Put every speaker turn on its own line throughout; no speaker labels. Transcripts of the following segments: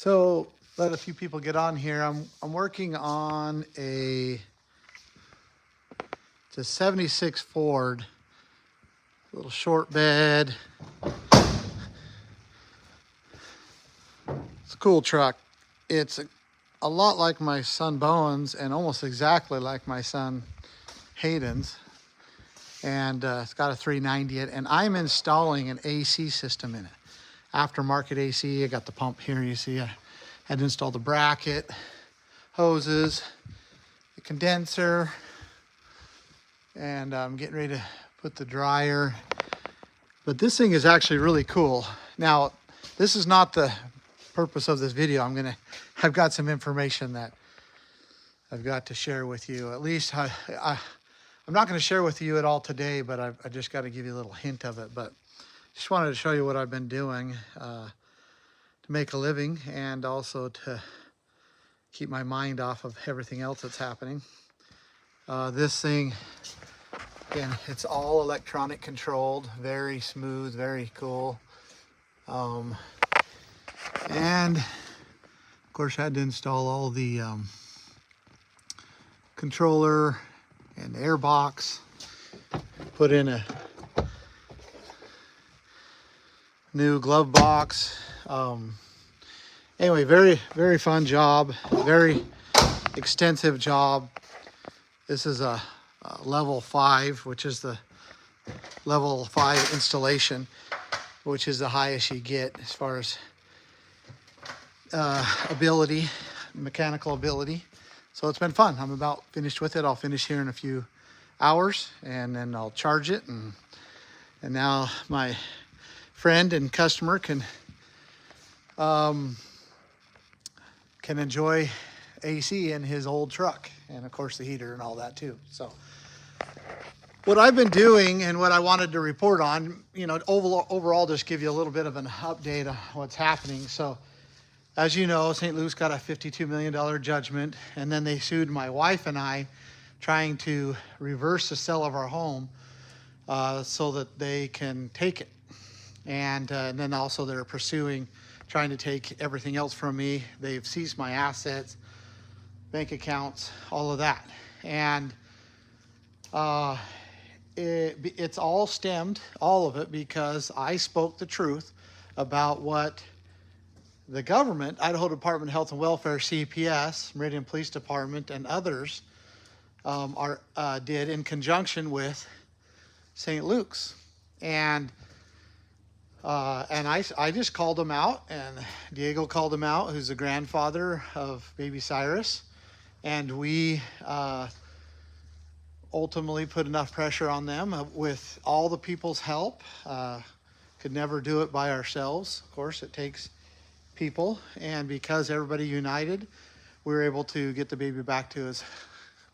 So let a few people get on here. I'm working on it's a 76 Ford, little short bed. It's a cool truck. It's a lot like my son Bowen's and almost exactly like my son Hayden's. And it's got a 390 it, and I'm installing an AC system in it. Aftermarket AC. I got the pump here. You see, I had to install the bracket, hoses, the condenser, and I'm getting ready to put the dryer. But this thing is actually really cool. Now, this is not the purpose of this video. I've got some information that I've got to share with you. At least I'm not going to share with you it all today, but I just got to give you a little hint of it. But just wanted to show you what I've been doing to make a living and also to keep my mind off of everything else that's happening. This thing, again, it's all electronic controlled, very smooth, very cool. And of course I had to install all the controller and air box, put in a new glove box. Anyway, very fun job, very extensive job. This is a level 5, which is the level 5 installation, which is the highest you get as far as ability, mechanical ability. So it's been fun. I'm about finished with it. I'll finish here in a few hours, and then I'll charge it, and now my friend and customer can enjoy AC in his old truck, and of course the heater and all that too. So what I've been doing and what I wanted to report on, overall just give you a little bit of an update on what's happening. So as you know, St. Luke's got a $52 million judgment, and then they sued my wife and I, trying to reverse the sale of our home so that they can take it. And then also they're trying to take everything else from me. They've seized my assets, bank accounts, all of that. And it's all stemmed, all of it, because I spoke the truth about what the government, Idaho Department of Health and Welfare, CPS, Meridian Police Department, and others did in conjunction with St. Luke's. And I just called him out, and Diego called him out, who's the grandfather of baby Cyrus. And we ultimately put enough pressure on them with all the people's help. Could never do it by ourselves. Of course, it takes people. And because everybody united, we were able to get the baby back to his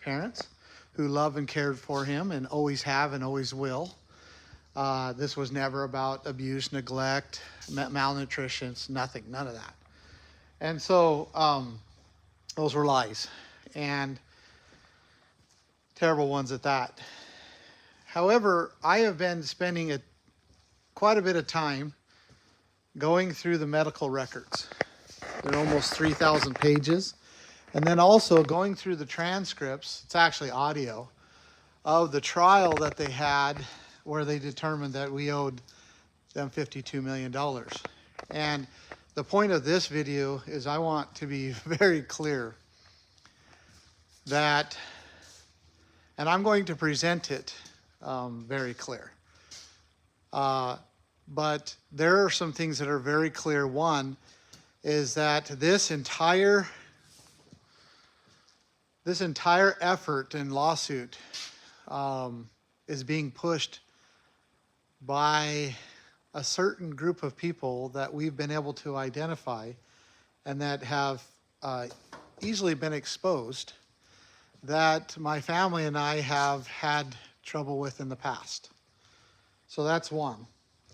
parents, who love and cared for him and always have and always will. This was never about abuse, neglect, malnutrition, nothing, none of that. And so those were lies, and terrible ones at that. However, I have been spending quite a bit of time going through the medical records. They're almost 3,000 pages. And then also going through the transcripts, it's actually audio, of the trial that they had where they determined that we owed them $52 million. And the point of this video is I want to be very clear that, and I'm going to present it very clear. But there are some things that are very clear. One is that this entire effort and lawsuit is being pushed by a certain group of people that we've been able to identify and that have easily been exposed, that my family and I have had trouble with in the past. So that's one.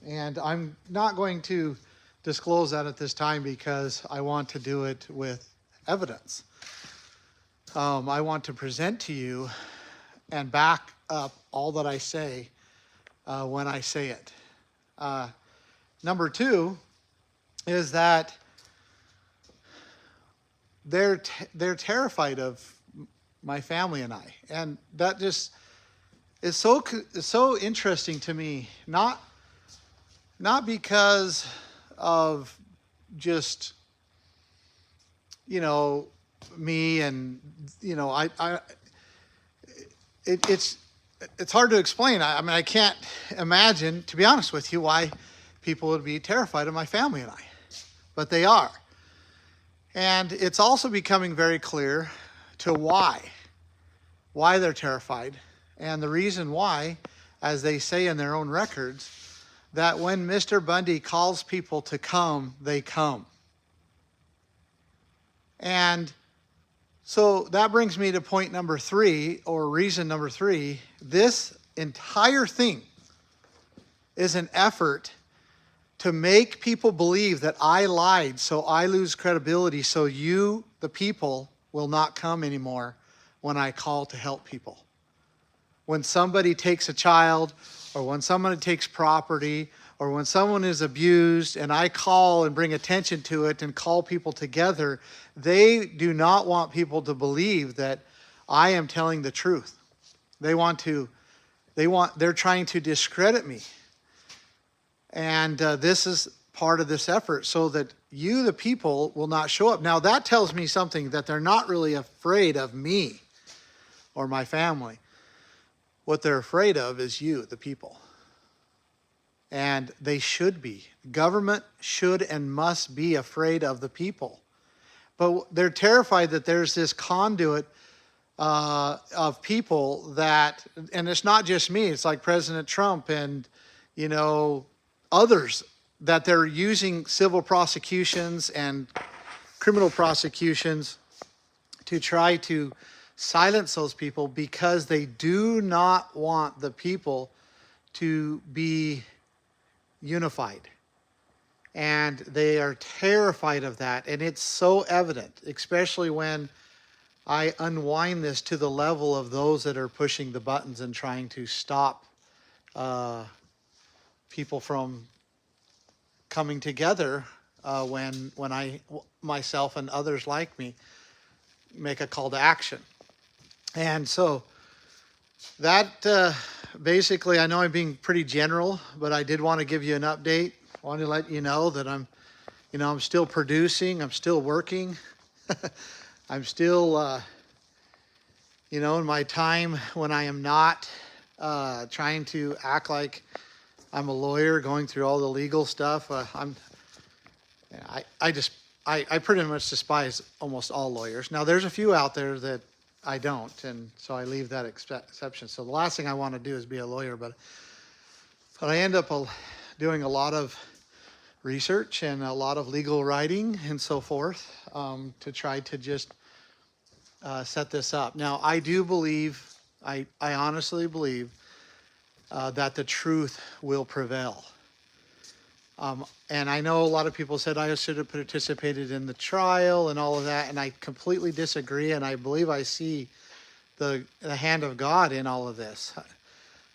And I'm not going to disclose that at this time because I want to do it with evidence. I want to present to you and back up all that I say when I say it. Number two is that they're terrified of my family and I, and that just is so interesting to me. Not because of just you know me and it's hard to explain. I mean, I can't imagine, to be honest with you, why people would be terrified of my family and I, but they are. And it's also becoming very clear to why they're terrified. And the reason why, as they say in their own records, that when Mr. Bundy calls people to come, they come. And so that brings me to point number 3, or reason number 3. This entire thing is an effort to make people believe that I lied, so I lose credibility, so you, the people, will not come anymore when I call to help people. When somebody takes a child, or when somebody takes property, or when someone is abused and I call and bring attention to it and call people together, they do not want people to believe that I am telling the truth. They're trying to discredit me. And this is part of this effort so that you, the people, will not show up. Now that tells me something, that they're not really afraid of me or my family. What they're afraid of is you, the people. And they should be. Government should and must be afraid of the people. But they're terrified that there's this conduit of people that, and it's not just me, it's like President Trump and, others, that they're using civil prosecutions and criminal prosecutions to try to silence those people because they do not want the people to be unified. And they are terrified of that. And it's so evident, especially when I unwind this to the level of those that are pushing the buttons and trying to stop people from coming together when I, myself and others like me, make a call to action. And so that basically, I know I'm being pretty general, but I did want to give you an update. I wanted to let you know that I'm still producing, I'm still working. I'm still, in my time when I am not trying to act like I'm a lawyer going through all the legal stuff. I pretty much despise almost all lawyers. Now, there's a few out there that I don't, and so I leave that exception. So the last thing I want to do is be a lawyer, but I end up doing a lot of research and a lot of legal writing and so forth to try to just set this up. Now, I do believe, I honestly believe that the truth will prevail. And I know a lot of people said I should have participated in the trial and all of that, and I completely disagree, and I believe I see the hand of God in all of this.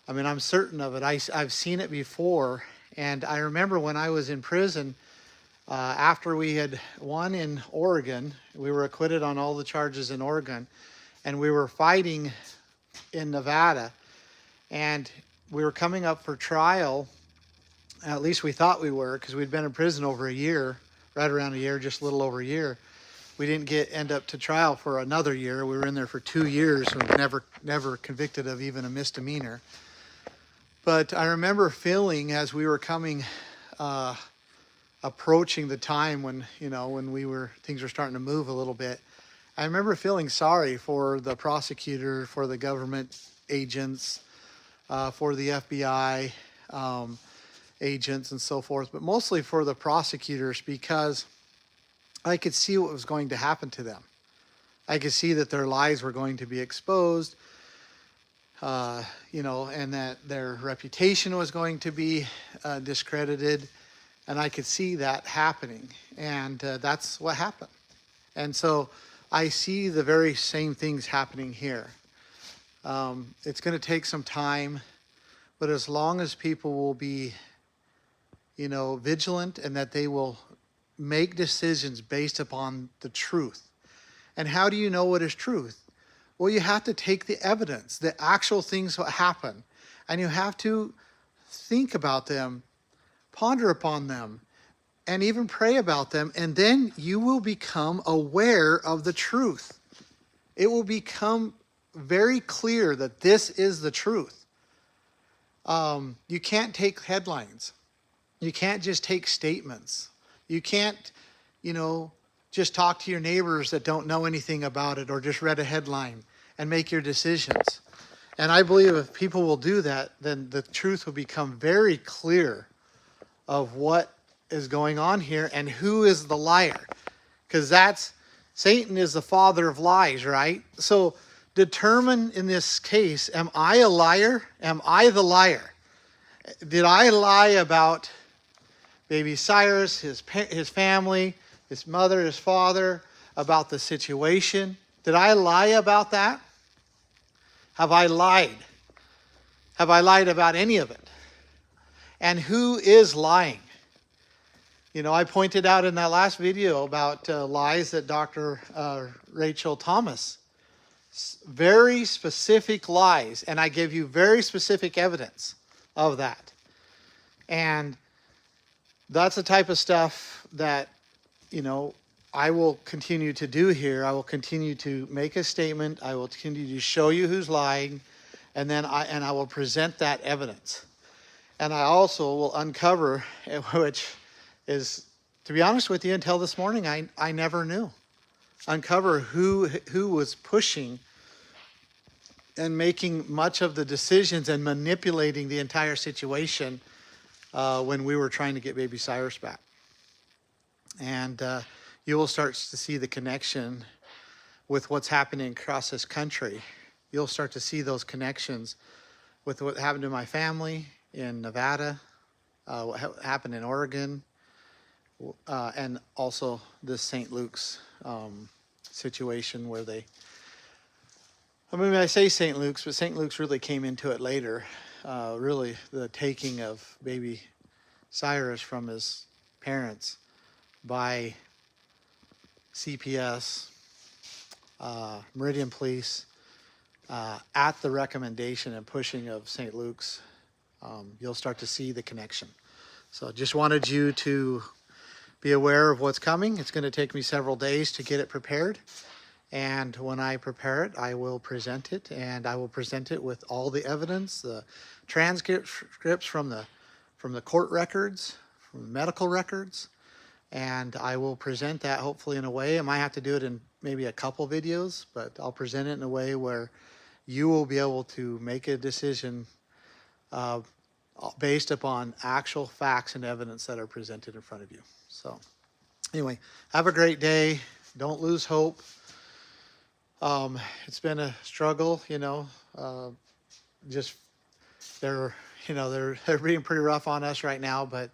I mean, I'm certain of it. I've seen it before, and I remember when I was in prison, after we had won in Oregon, we were acquitted on all the charges in Oregon, and we were fighting in Nevada, and we were coming up for trial. At least we thought we were, because we'd been in prison over a year, right around a year, just a little over a year. We didn't end up to trial for another year. We were in there for 2 years and never convicted of even a misdemeanor. But I remember feeling as we were coming, approaching the time when things were starting to move a little bit. I remember feeling sorry for the prosecutor, for the government agents, for the FBI agents and so forth, but mostly for the prosecutors, because I could see what was going to happen to them. I could see that their lies were going to be exposed, and that their reputation was going to be discredited, and I could see that happening, and that's what happened. And so I see the very same things happening here. It's going to take some time, but as long as people will be vigilant, and that they will make decisions based upon the truth. And how do you know what is truth? Well, you have to take the evidence, the actual things that happen, and you have to think about them, ponder upon them, and even pray about them, and then you will become aware of the truth. It will become very clear that this is the truth. You can't take headlines. You can't just take statements. You can't, just talk to your neighbors that don't know anything about it or just read a headline and make your decisions. And I believe if people will do that, then the truth will become very clear of what is going on here and who is the liar. Because Satan is the father of lies, right? So determine in this case, am I a liar? Am I the liar? Did I lie about baby Cyrus, his family, his mother, his father, about the situation? Did I lie about that? Have I lied? Have I lied about any of it? And who is lying? I pointed out in that last video about lies that Dr. Rachel Thomas, very specific lies, and I give you very specific evidence of that. And that's the type of stuff that, I will continue to do here. I will continue to make a statement. I will continue to show you who's lying, and then I will present that evidence. And I also will uncover, which is, to be honest with you, until this morning, I never knew. Uncover who was pushing and making much of the decisions and manipulating the entire situation when we were trying to get baby Cyrus back. And you will start to see the connection with what's happening across this country. You'll start to see those connections with what happened to my family in Nevada, what happened in Oregon, and also this St. Luke's situation where I say St. Luke's, but St. Luke's really came into it later. Really, the taking of baby Cyrus from his parents by CPS, Meridian Police, at the recommendation and pushing of St. Luke's. You'll start to see the connection. So just wanted you to be aware of what's coming. It's going to take me several days to get it prepared. And when I prepare it, I will present it, and I will present it with all the evidence, the transcripts from the court records, from the medical records, and I will present that hopefully in a way. I might have to do it in maybe a couple videos, but I'll present it in a way where you will be able to make a decision based upon actual facts and evidence that are presented in front of you. So anyway, have a great day. Don't lose hope. It's been a struggle, just they're being pretty rough on us right now, but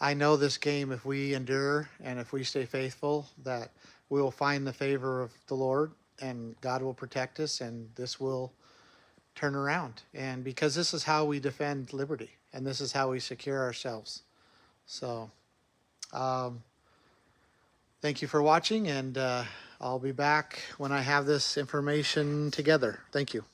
I know this game, if we endure and if we stay faithful, that we will find the favor of the Lord and God will protect us and this will turn around. And because this is how we defend liberty and this is how we secure ourselves. So, thank you for watching, and I'll be back when I have this information together. Thank you.